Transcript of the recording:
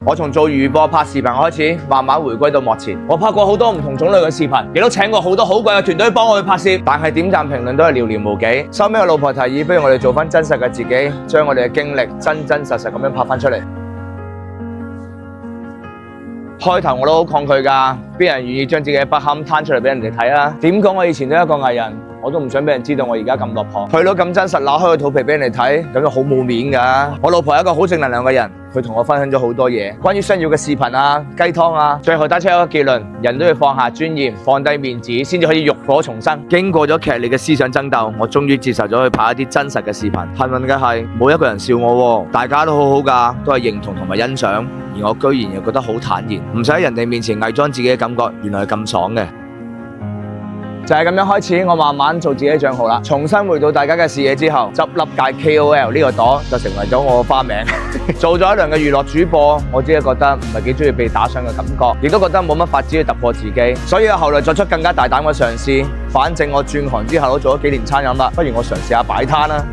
我從做娛播拍視頻開始，慢慢回歸到幕前。我拍過好多唔同種類嘅視頻，亦都請過好多好貴嘅團隊幫我去拍攝，但係點讚評論都係寥寥無幾。收尾我老婆提議，不如我哋做翻真實嘅自己，將我哋嘅經歷真真實實咁樣拍翻出嚟。開頭我都好抗拒㗎，邊人願意將自己嘅不堪攤出嚟俾人哋睇啊？點講我以前都係一個藝人，我都唔想俾人知道我而家咁落魄，去到咁真實，揦開個肚皮俾人哋睇，咁就好冇面㗎。我老婆係一個好正能量嘅人，佢同我分享咗好多嘢，關於商業嘅視頻啊、雞湯啊。最後得出一個結論：人都要放下尊嚴，放低面子，先至可以浴火重生。經過咗劇烈嘅思想爭鬥，我終於接受咗去拍一啲真實嘅視頻。幸運嘅係冇一個人笑我喎，大家都好好㗎，都係認同同埋欣賞。而我居然又覺得好坦然，唔使喺人哋面前偽裝自己嘅感覺，原來係咁爽嘅。就係咁樣開始，我慢慢做自己嘅帳號啦，重新回到大家嘅視野之後，執笠界 KOL 呢個朵就成為咗我嘅花名。做咗一輪嘅娛樂主播，我只係覺得唔係幾中意被打賞嘅感覺，亦都覺得冇乜發展去突破自己，所以我後來作出更加大膽嘅嘗試。反正我轉行之後都做咗幾年餐飲啦，不如我嘗試下擺攤啦。